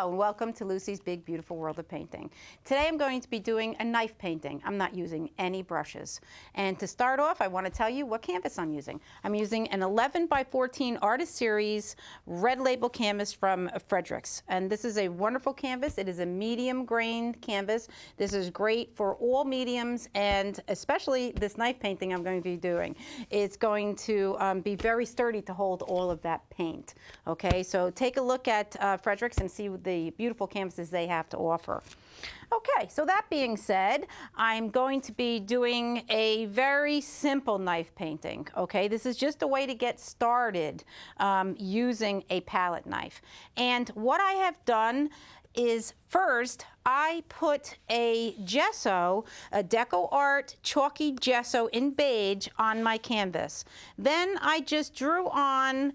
Hello and welcome to Lucy's Big Beautiful World of Painting. Today I'm going to be doing a knife painting. I'm not using any brushes. And to start off, I want to tell you what canvas I'm using. I'm using an 11 by 14 Artist Series red label canvas from Fredericks. And this is a wonderful canvas. It is a medium grain canvas. This is great for all mediums, and especially this knife painting I'm going to be doing. It's going to be very sturdy to hold all of that paint. Okay, so take a look at Fredericks and see the beautiful canvases they have to offer. Okay, so that being said, I'm going to be doing a very simple knife painting. Okay, this is just a way to get started using a palette knife. And what I have done is first I put a gesso, a DecoArt chalky gesso in beige on my canvas. Then I just drew on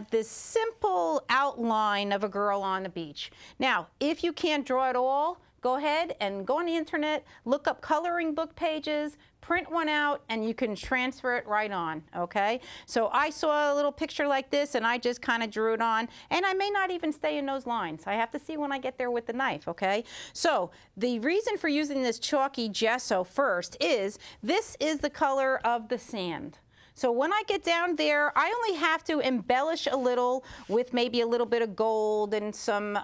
this simple outline of a girl on the beach. Now, if you can't draw it all, go ahead and go on the internet, look up coloring book pages, print one out, and you can transfer it right on, okay? So I saw a little picture like this, and I just kind of drew it on, and I may not even stay in those lines. I have to see when I get there with the knife, okay? So the reason for using this chalky gesso first is this is the color of the sand. So when I get down there, I only have to embellish a little with maybe a little bit of gold and some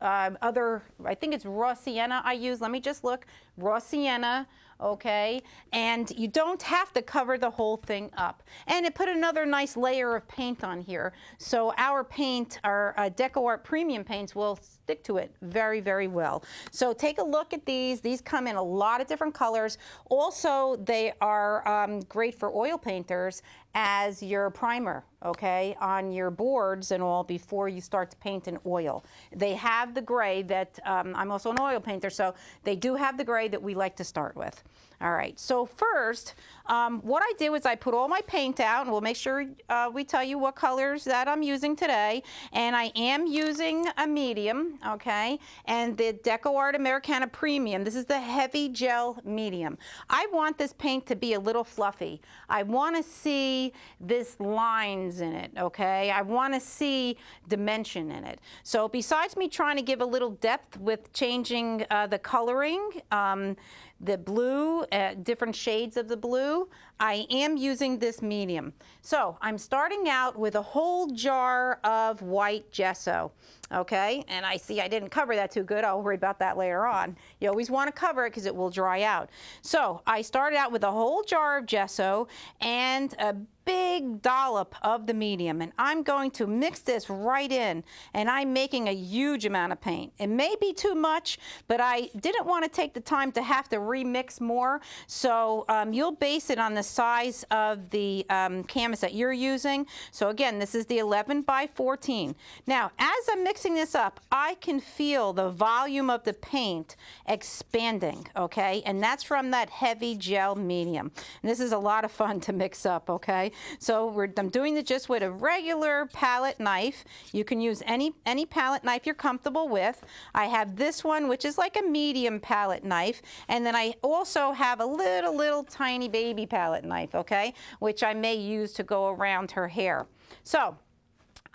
other, I think it's raw sienna I use. Let me just look. Raw sienna, okay? And you don't have to cover the whole thing up. And it put another nice layer of paint on here. So our paint, our DecoArt premium paints, will stick to it very, very well. So take a look at these. These come in a lot of different colors. Also, they are great for oil painters as your primer, okay, on your boards and all before you start to paint in oil. They have the gray that, I'm also an oil painter, so they do have the gray that we like to start with. All right, so first, what I did was I put all my paint out, and we'll make sure we tell you what colors that I'm using today. And I am using a medium, okay, and the DecoArt Americana Premium. This is the heavy gel medium. I want this paint to be a little fluffy. I want to see this lines in it, okay? I want to see dimension in it. So besides me trying to give a little depth with changing the coloring, the blue, different shades of the blue, I am using this medium. So I'm starting out with a whole jar of white gesso, okay? And I see I didn't cover that too good. I'll worry about that later on. You always want to cover it because it will dry out. So I started out with a whole jar of gesso and a big dollop of the medium, and I'm going to mix this right in, and I'm making a huge amount of paint. It may be too much, but I didn't want to take the time to have to remix more, so you'll base it on the size of the canvas that you're using. So again, this is the 11 by 14. Now, as I'm mixing this up, I can feel the volume of the paint expanding, okay? And that's from that heavy gel medium. And this is a lot of fun to mix up, okay? So I'm doing it just with a regular palette knife. You can use any palette knife you're comfortable with. I have this one, which is like a medium palette knife, and then I also have a little tiny baby palette knife, okay, which I may use to go around her hair. So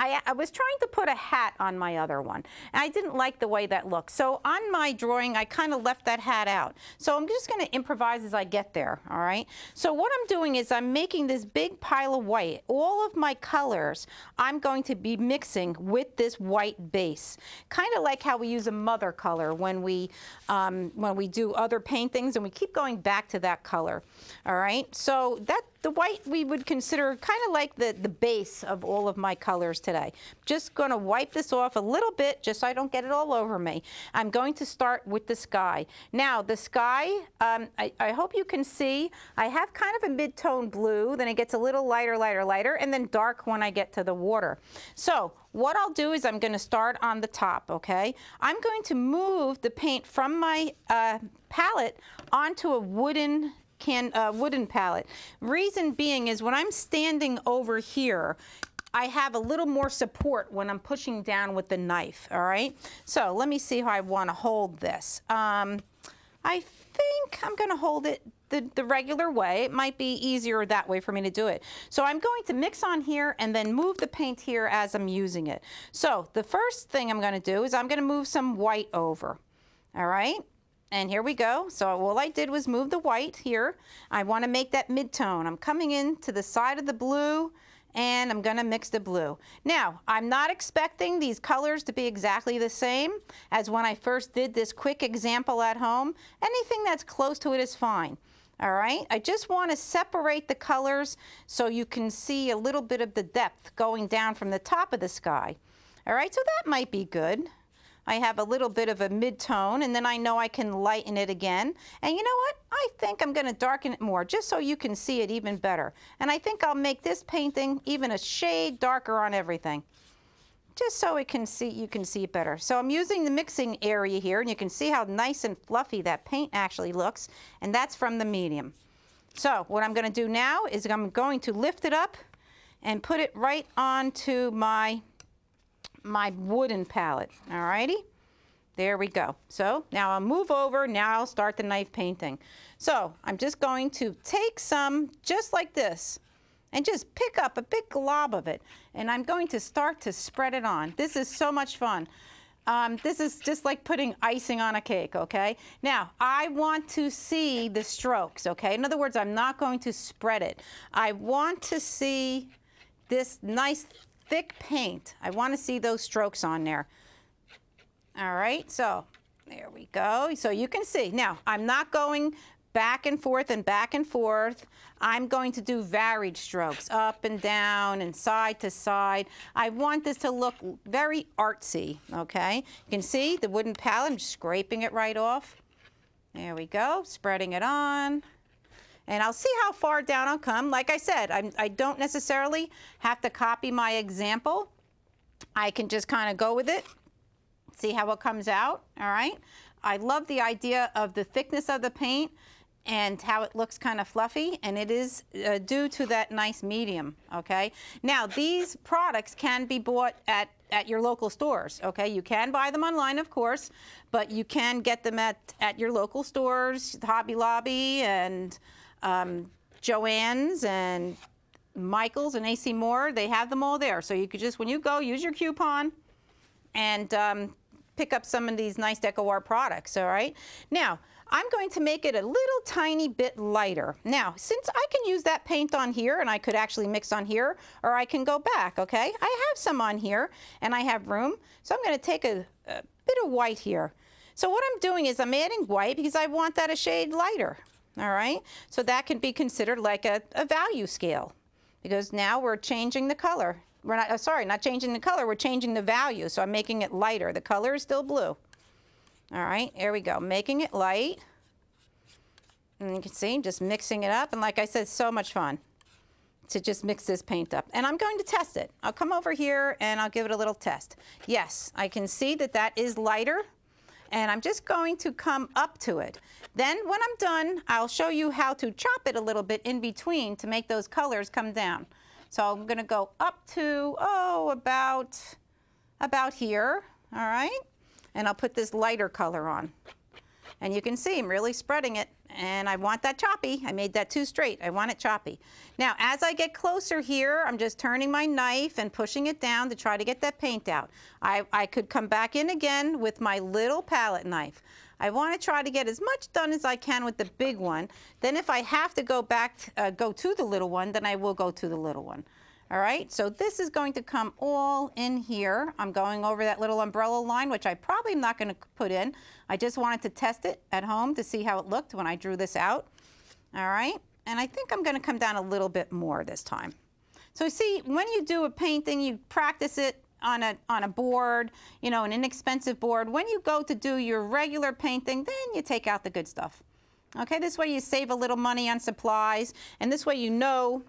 I was trying to put a hat on my other one, and I didn't like the way that looked. So on my drawing, I kind of left that hat out. So I'm just going to improvise as I get there, all right? So what I'm doing is I'm making this big pile of white. All of my colors I'm going to be mixing with this white base, kind of like how we use a mother color when we do other paintings, and we keep going back to that color, all right? So the white we would consider kind of like the base of all of my colors today. Just going to wipe this off a little bit just so I don't get it all over me. I'm going to start with the sky. Now the sky, I hope you can see, I have kind of a mid-tone blue, then it gets a little lighter, and then dark when I get to the water. So what I'll do is I'm going to start on the top, okay? I'm going to move the paint from my palette onto a wooden palette. Reason being is when I'm standing over here, I have a little more support when I'm pushing down with the knife, all right? So let me see how I want to hold this. I I think I'm going to hold it the regular way. It might be easier that way for me to do it. So I'm going to mix on here and then move the paint here as I'm using it. So the first thing I'm going to do is I'm going to move some white over. All right. And here we go. So all I did was move the white here. I want to make that mid-tone. I'm coming in to the side of the blue and I'm going to mix the blue. Now, I'm not expecting these colors to be exactly the same as when I first did this quick example at home. Anything that's close to it is fine. All right, I just want to separate the colors so you can see a little bit of the depth going down from the top of the sky. All right, so that might be good. I have a little bit of a mid-tone, and then I know I can lighten it again. And you know what? I think I'm going to darken it more just so you can see it even better. And I think I'll make this painting even a shade darker on everything, just so you can see it better. So I'm using the mixing area here, and you can see how nice and fluffy that paint actually looks, and that's from the medium. So what I'm going to do now is I'm going to lift it up and put it right onto my wooden palette. All righty, there we go. So now I'll move over. Now I'll start the knife painting. So I'm just going to take some just like this and just pick up a big glob of it, and I'm going to start to spread it on. This is so much fun. This is just like putting icing on a cake, okay? Now, I want to see the strokes, okay? In other words, I'm not going to spread it. I want to see this nice thick paint. I want to see those strokes on there. All right, so there we go. So you can see. Now, I'm not going back and forth and back and forth. I'm going to do varied strokes, up and down and side to side. I want this to look very artsy, okay? You can see the wooden palette. I'm scraping it right off. There we go, spreading it on. And I'll see how far down I'll come. Like I said, I don't necessarily have to copy my example. I can just kind of go with it, see how it comes out, all right? I love the idea of the thickness of the paint and how it looks kind of fluffy, and it is due to that nice medium, okay? Now, these products can be bought at your local stores, okay? You can buy them online, of course, but you can get them at your local stores, Hobby Lobby and Joann's and Michael's and AC Moore. They have them all there. So you could just, when you go, use your coupon and pick up some of these nice DecoArt products, all right? Now, I'm going to make it a little tiny bit lighter. Now, since I can use that paint on here, and I could actually mix on here, or I can go back, okay? I have some on here, and I have room, so I'm going to take a bit of white here. So what I'm doing is I'm adding white because I want that a shade lighter, all right? So that can be considered like a value scale, because now we're changing the color. We're not, sorry, not changing the color, we're changing the value, so I'm making it lighter. The color is still blue. All right, here we go, making it light. And you can see, just mixing it up. And like I said, so much fun to just mix this paint up. And I'm going to test it. I'll come over here and I'll give it a little test. Yes, I can see that that is lighter. And I'm just going to come up to it. Then when I'm done, I'll show you how to chop it a little bit in between to make those colors come down. So I'm going to go up to, oh, about here, all right? And I'll put this lighter color on. And you can see I'm really spreading it. And I want that choppy. I made that too straight. I want it choppy. Now, as I get closer here, I'm just turning my knife and pushing it down to try to get that paint out. I could come back in again with my little palette knife. I want to try to get as much done as I can with the big one. Then if I have to go back, go to the little one, then I will go to the little one. All right, so this is going to come all in here. I'm going over that little umbrella line, which I probably am not going to put in. I just wanted to test it at home to see how it looked when I drew this out. All right, and I think I'm going to come down a little bit more this time. So see, when you do a painting, you practice it on a board, you know, an inexpensive board. When you go to do your regular painting, then you take out the good stuff. Okay, this way you save a little money on supplies, and this way you know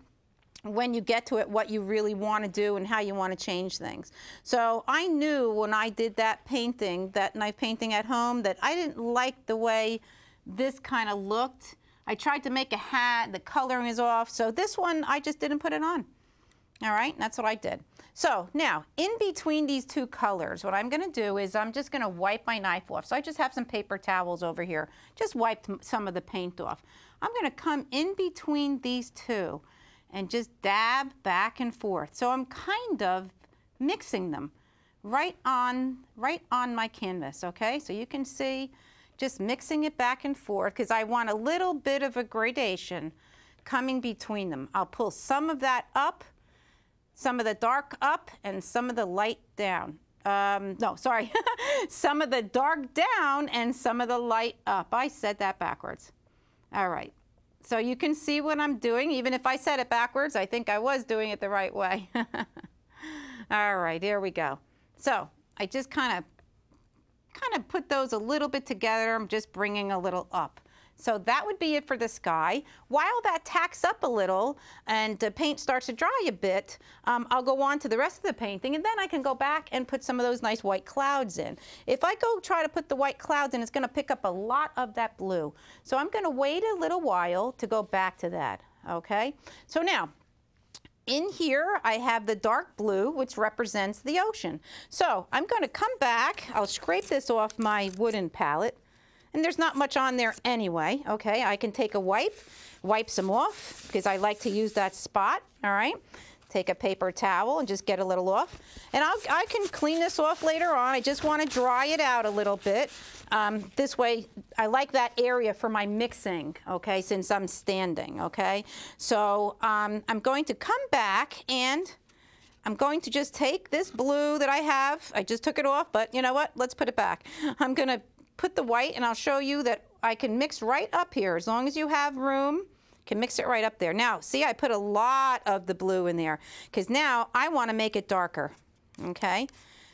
when you get to it what you really want to do and how you want to change things. So I knew when I did that painting, that knife painting at home, that I didn't like the way this kind of looked. I tried to make a hat, the coloring is off, so this one I just didn't put it on. All right, that's what I did. So now, in between these two colors, what I'm going to do is I'm just going to wipe my knife off. So I just have some paper towels over here. Just wiped some of the paint off. I'm going to come in between these two and just dab back and forth. So I'm kind of mixing them right on my canvas, okay? So you can see just mixing it back and forth because I want a little bit of a gradation coming between them. I'll pull some of that up, some of the dark up, and some of the light down. No, sorry. Some of the dark down and some of the light up. I said that backwards. All right. So you can see what I'm doing. Even if I said it backwards, I think I was doing it the right way. All right, here we go. So I just kind of put those a little bit together. I'm just bringing a little up. So that would be it for the sky. While that tacks up a little and the paint starts to dry a bit, I'll go on to the rest of the painting, and then I can go back and put some of those nice white clouds in. If I go try to put the white clouds in, it's going to pick up a lot of that blue. So I'm going to wait a little while to go back to that, okay? So now, in here, I have the dark blue, which represents the ocean. So I'm going to come back. I'll scrape this off my wooden palette. And there's not much on there anyway, okay? I can take a wipe some off, because I like to use that spot, all right? Take a paper towel and just get a little off. And I can clean this off later on. I just want to dry it out a little bit. This way, I like that area for my mixing, okay, since I'm standing, okay? So I'm going to come back and I'm going to just take this blue that I have. I just took it off, but you know what? Let's put it back. I'm going to put the white, and I'll show you that I can mix right up here. As long as you have room, can mix it right up there. Now, see, I put a lot of the blue in there because now I want to make it darker, okay?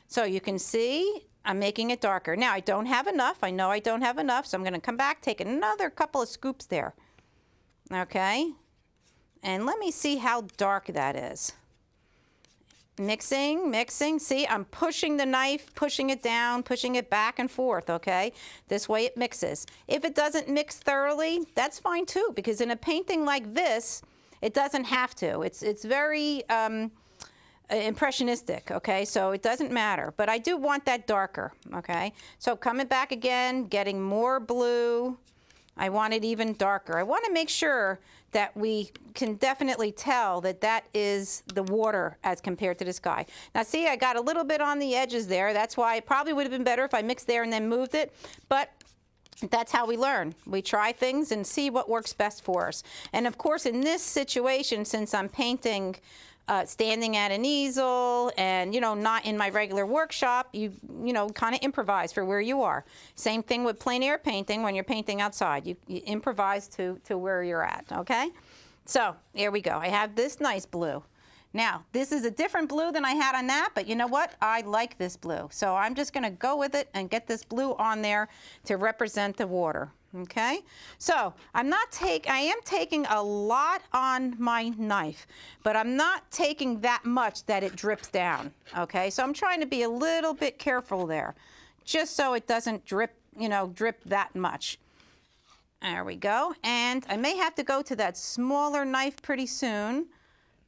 So you can see I'm making it darker. Now, I don't have enough. I know I don't have enough, so I'm going to come back, take another couple of scoops there, okay? And let me see how dark that is. Mixing, mixing. See, I'm pushing the knife, pushing it down, pushing it back and forth, okay? This way it mixes. If it doesn't mix thoroughly, that's fine too, because in a painting like this, it doesn't have to. It's very impressionistic, okay? So it doesn't matter, but I do want that darker, okay? So coming back again, getting more blue. I want it even darker. I want to make sure that we can definitely tell that that is the water as compared to the sky. Now see, I got a little bit on the edges there. That's why it probably would have been better if I mixed there and then moved it, but that's how we learn. We try things and see what works best for us. And of course, in this situation, since I'm painting standing at an easel and, you know, not in my regular workshop, you know, kind of improvise for where you are. Same thing with plein air painting when you're painting outside. You improvise to where you're at, okay? So here we go. I have this nice blue. Now, this is a different blue than I had on that, but you know what? I like this blue. So I'm just going to go with it and get this blue on there to represent the water. Okay, so I am taking a lot on my knife, but I'm not taking that much that it drips down. Okay, so I'm trying to be a little bit careful there, just so it doesn't drip, you know, drip that much. There we go, and I may have to go to that smaller knife pretty soon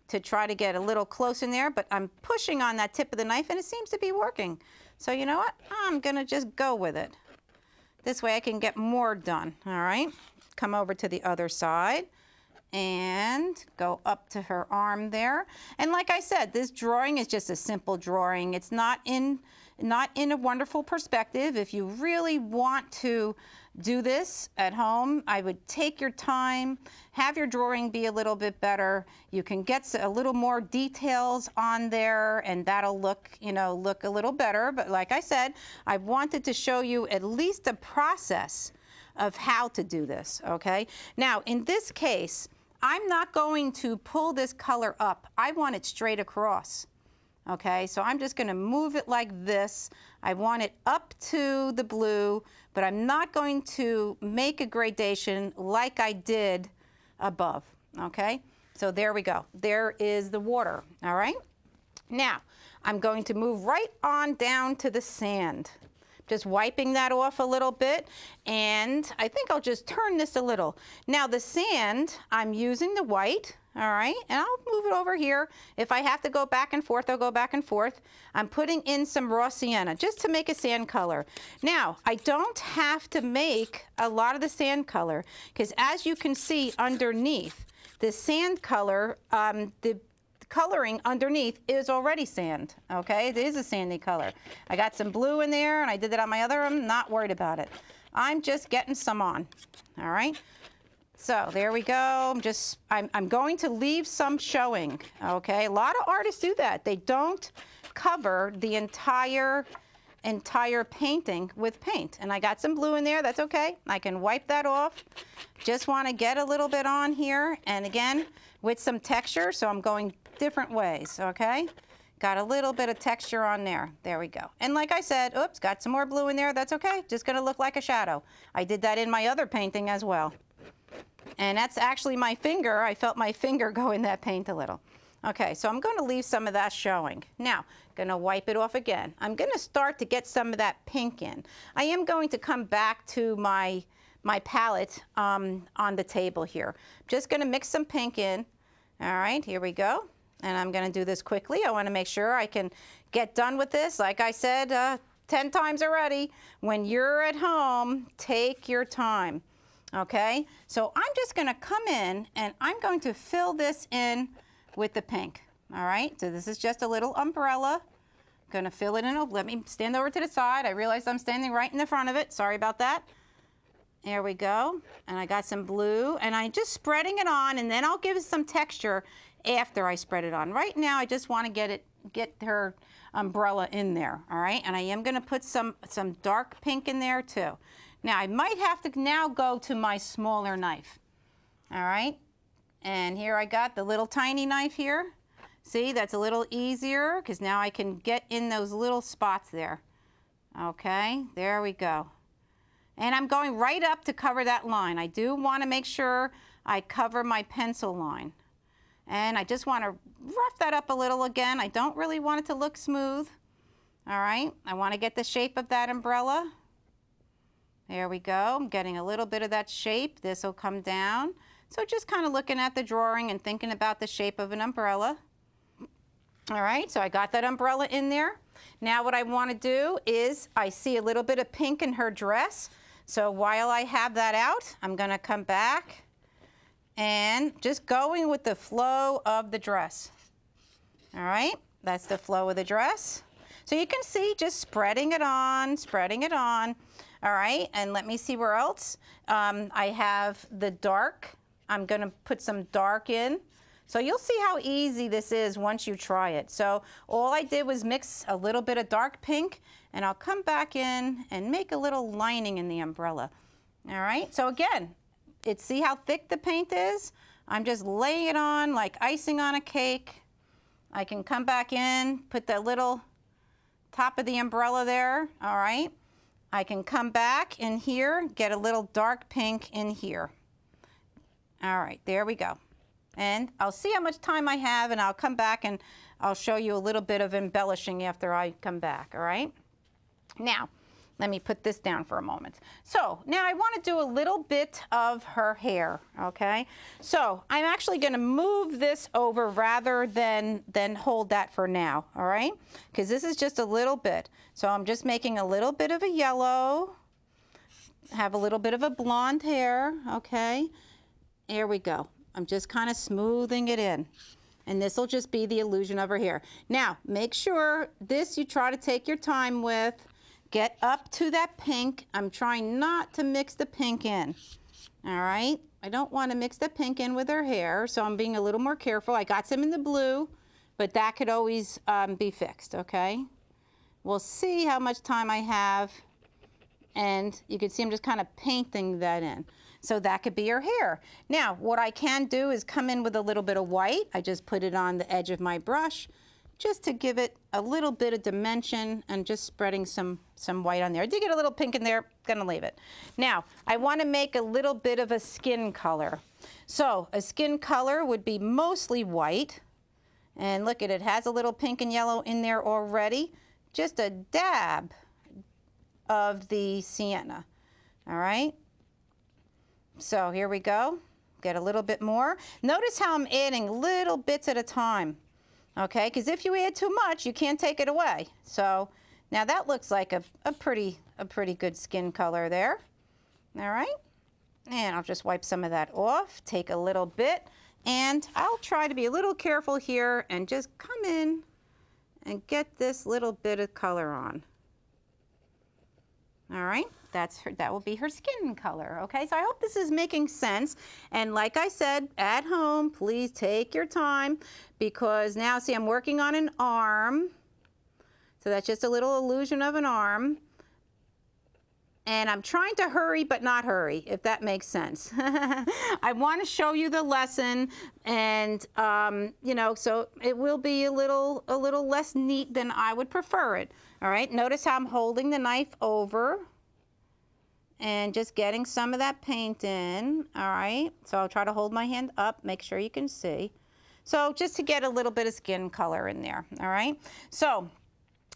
to try to get a little close in there, but I'm pushing on that tip of the knife and it seems to be working. So you know what? I'm gonna just go with it. This way I can get more done, all right? Come over to the other side and go up to her arm there. And like I said, this drawing is just a simple drawing. It's not in a wonderful perspective. If you really want to do this at home, I would take your time, have your drawing be a little bit better. You can get a little more details on there and that'll look, you know, look a little better. But like I said, I wanted to show you at least a process of how to do this, okay? Now, in this case, I'm not going to pull this color up. I want it straight across. Okay, so I'm just going to move it like this. I want it up to the blue, but I'm not going to make a gradation like I did above. Okay, so there we go. There is the water. All right, now I'm going to move right on down to the sand. Just wiping that off a little bit, and I think I'll just turn this a little. Now the sand, I'm using the white, all right? And I'll move it over here. If I have to go back and forth, I'll go back and forth. I'm putting in some raw sienna just to make a sand color. Now, I don't have to make a lot of the sand color because as you can see underneath, the sand color, the coloring underneath is already sand, okay? It is a sandy color. I got some blue in there and I did that on my other, I'm not worried about it. I'm just getting some on, all right? So there we go. I'm going to leave some showing, okay? A lot of artists do that. They don't cover the entire painting with paint. And I got some blue in there, that's okay. I can wipe that off. Just want to get a little bit on here. And again, with some texture, so I'm going different ways, okay? Got a little bit of texture on there. There we go. And like I said, oops, got some more blue in there, that's okay. Just gonna look like a shadow. I did that in my other painting as well. And that's actually my finger. I felt my finger go in that paint a little. Okay, so I'm going to leave some of that showing. Now, going to wipe it off again. I'm going to start to get some of that pink in. I am going to come back to my palette on the table here. Just going to mix some pink in. All right, here we go. And I'm going to do this quickly. I want to make sure I can get done with this. Like I said 10 times already, when you're at home, take your time. Okay, so I'm just going to come in and I'm going to fill this in with the pink. All right, so this is just a little umbrella. I'm going to fill it in. Let me stand over to the side. I realized I'm standing right in the front of it. Sorry about that. There we go. And I got some blue and I'm just spreading it on and then I'll give it some texture after I spread it on. Right now I just want to get her umbrella in there. All right, and I am going to put some dark pink in there too. Now, I might have to now go to my smaller knife, all right? And here I got the little tiny knife here. See, that's a little easier because now I can get in those little spots there. Okay, there we go. And I'm going right up to cover that line. I do want to make sure I cover my pencil line. And I just want to rough that up a little again. I don't really want it to look smooth. All right, I want to get the shape of that umbrella. There we go. I'm getting a little bit of that shape. This will come down. So just kind of looking at the drawing and thinking about the shape of an umbrella. All right, so I got that umbrella in there. Now what I want to do is I see a little bit of pink in her dress. So while I have that out, I'm going to come back and just going with the flow of the dress. All right, that's the flow of the dress. So you can see just spreading it on, spreading it on. All right, and let me see where else. I have the dark. I'm going to put some dark in. So you'll see how easy this is once you try it. So all I did was mix a little bit of dark pink, and I'll come back in and make a little lining in the umbrella. All right, so again, see how thick the paint is? I'm just laying it on like icing on a cake. I can come back in, put that little top of the umbrella there, all right? I can come back in here, get a little dark pink in here. All right, there we go. And I'll see how much time I have and I'll come back and I'll show you a little bit of embellishing after I come back, all right? Now, let me put this down for a moment. So now I want to do a little bit of her hair, okay? So I'm actually going to move this over rather than hold that for now, all right? Because this is just a little bit. So I'm just making a little bit of a yellow, have a little bit of a blonde hair, okay? Here we go. I'm just kind of smoothing it in. And this will just be the illusion of her hair. Now, make sure this you try to take your time with. Get up to that pink. I'm trying not to mix the pink in. All right, I don't want to mix the pink in with her hair, so I'm being a little more careful. I got some in the blue, but that could always be fixed, okay? We'll see how much time I have, and you can see I'm just kind of painting that in. So that could be her hair. Now, what I can do is come in with a little bit of white. I just put it on the edge of my brush, just to give it a little bit of dimension and just spreading some white on there. I did get a little pink in there, gonna leave it. Now, I wanna make a little bit of a skin color. So a skin color would be mostly white. And look at it, has a little pink and yellow in there already. Just a dab of the sienna, all right? So here we go. get a little bit more. Notice how I'm adding little bits at a time, okay? Because if you add too much, you can't take it away. So now that looks like a pretty good skin color there. All right, and I'll just wipe some of that off, take a little bit, and I'll try to be a little careful here and just come in and get this little bit of color on. All right, that will be her skin color, okay? So I hope this is making sense. And like I said, at home, please take your time, because now, see, I'm working on an arm. So that's just a little illusion of an arm. And I'm trying to hurry, but not hurry, if that makes sense. I want to show you the lesson, and you know, so it will be a little less neat than I would prefer it. All right, notice how I'm holding the knife over and just getting some of that paint in. All right, so I'll try to hold my hand up, make sure you can see. So just to get a little bit of skin color in there. All right, so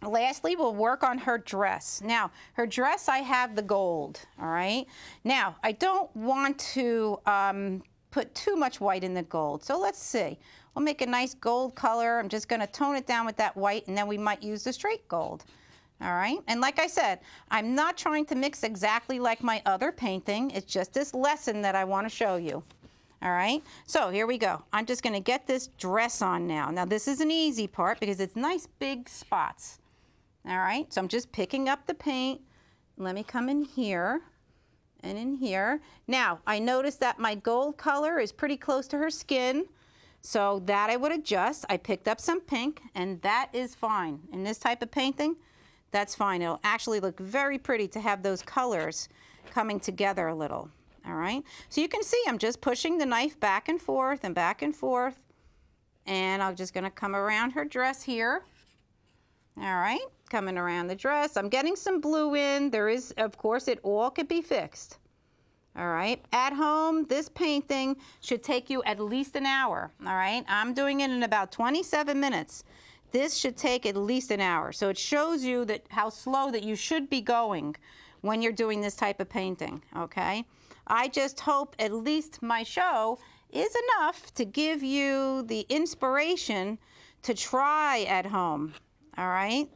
lastly, we'll work on her dress. Now, her dress, I have the gold, all right? Now, I don't want to put too much white in the gold, so let's see. We'll make a nice gold color. I'm just gonna tone it down with that white, and then we might use the straight gold, all right? And like I said, I'm not trying to mix exactly like my other painting. It's just this lesson that I wanna show you. All right, so here we go. I'm just gonna get this dress on now. Now, this is an easy part because it's nice big spots. All right, so I'm just picking up the paint. Let me come in here and in here. Now, I noticed that my gold color is pretty close to her skin, so that I would adjust. I picked up some pink, and that is fine. In this type of painting, that's fine. It'll actually look very pretty to have those colors coming together a little. All right, so you can see I'm just pushing the knife back and forth and back and forth, and I'm just gonna come around her dress here. All right, coming around the dress. I'm getting some blue in. There is, of course, it all could be fixed. All right, at home, this painting should take you at least an hour. All right, I'm doing it in about 27 minutes. This should take at least an hour. So it shows you that how slow that you should be going when you're doing this type of painting, okay? I just hope at least my show is enough to give you the inspiration to try at home. All right,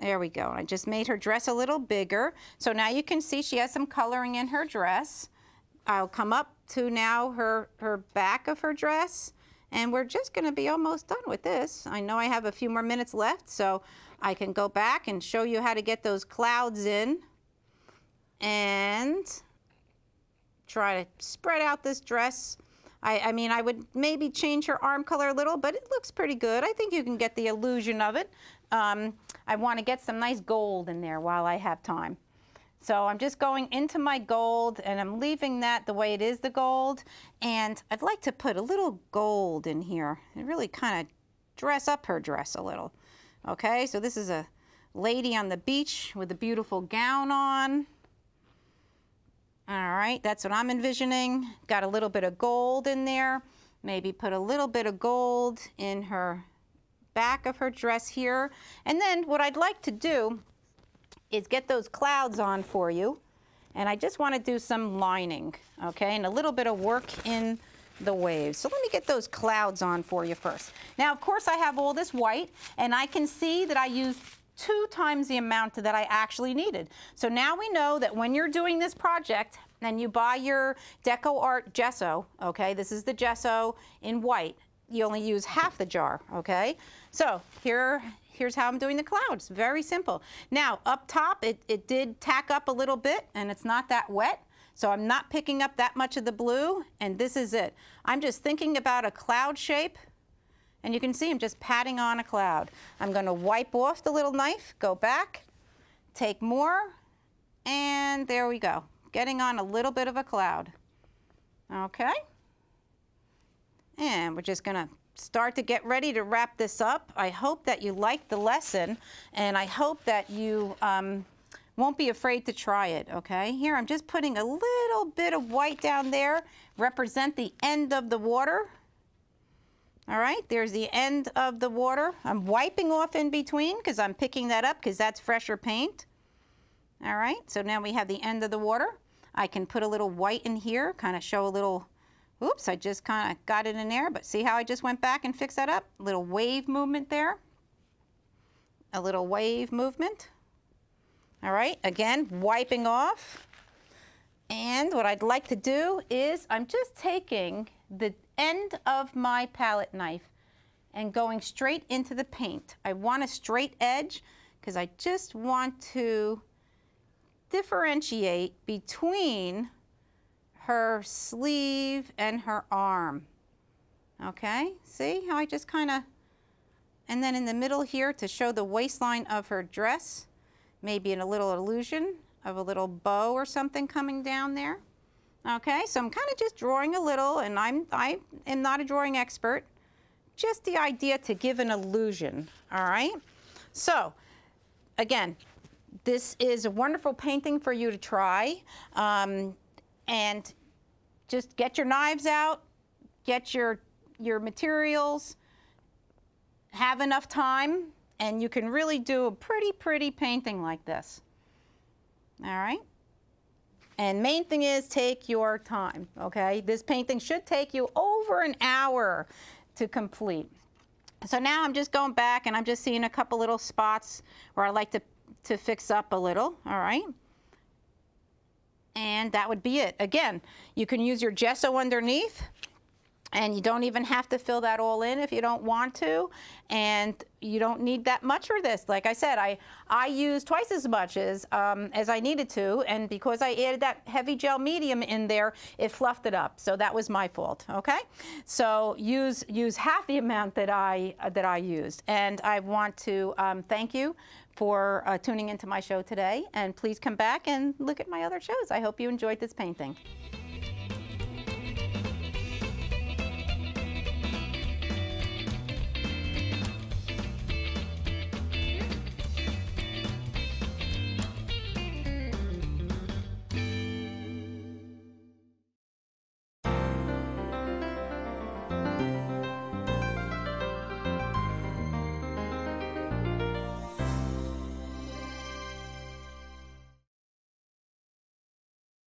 there we go. I just made her dress a little bigger. So now you can see she has some coloring in her dress. I'll come up to now her back of her dress, and we're just gonna be almost done with this. I know I have a few more minutes left, so I can go back and show you how to get those clouds in and try to spread out this dress. I mean, I would maybe change her arm color a little, but it looks pretty good. I think you can get the illusion of it. I want to get some nice gold in there while I have time. So I'm just going into my gold, and I'm leaving that the way it is, the gold. And I'd like to put a little gold in here and really kind of dress up her dress a little. Okay, so this is a lady on the beach with a beautiful gown on. All right, that's what I'm envisioning. Got a little bit of gold in there. Maybe put a little bit of gold in her back of her dress here. And then what I'd like to do is get those clouds on for you. And I just want to do some lining, okay, and a little bit of work in the waves. So let me get those clouds on for you first. Now, of course, I have all this white, and I can see that I used 2 times the amount that I actually needed. So now we know that when you're doing this project and you buy your DecoArt gesso, okay, this is the gesso in white, you only use half the jar, okay? So here's how I'm doing the clouds, very simple. Now up top, it did tack up a little bit, and it's not that wet, so I'm not picking up that much of the blue, and this is it. I'm just thinking about a cloud shape. And you can see I'm just patting on a cloud. I'm going to wipe off the little knife, go back, take more, and there we go. Getting on a little bit of a cloud. Okay. And we're just going to start to get ready to wrap this up. I hope that you liked the lesson, and I hope that you won't be afraid to try it, okay? Here, I'm just putting a little bit of white down there, represent the end of the water. All right, there's the end of the water. I'm wiping off in between because I'm picking that up because that's fresher paint. All right, so now we have the end of the water. I can put a little white in here, kind of show a little Oops, I just kind of got it in there, but see how I just went back and fixed that up? A little wave movement there. A little wave movement. All right, again, wiping off. And what I'd like to do is I'm just taking the end of my palette knife and going straight into the paint. I want a straight edge because I just want to differentiate between her sleeve and her arm. Okay, see how I just kind of, and then in the middle here to show the waistline of her dress, maybe in a little illusion of a little bow or something coming down there. Okay, so I'm kind of just drawing a little, and I am not a drawing expert, just the idea to give an illusion, all right? So, again, this is a wonderful painting for you to try. And just get your knives out, get your materials, have enough time, and you can really do a pretty painting like this. All right? And main thing is take your time, okay? This painting should take you over an hour to complete. So now I'm just going back and I'm just seeing a couple little spots where I like to fix up a little, all right? And that would be it. Again, you can use your gesso underneath, and you don't even have to fill that all in if you don't want to. And you don't need that much for this. Like I said, I used twice as much as I needed to, and because I added that heavy gel medium in there, it fluffed it up. So that was my fault, okay? So use half the amount that I used. And I want to thank you for tuning into my show today, and please come back and look at my other shows. I hope you enjoyed this painting.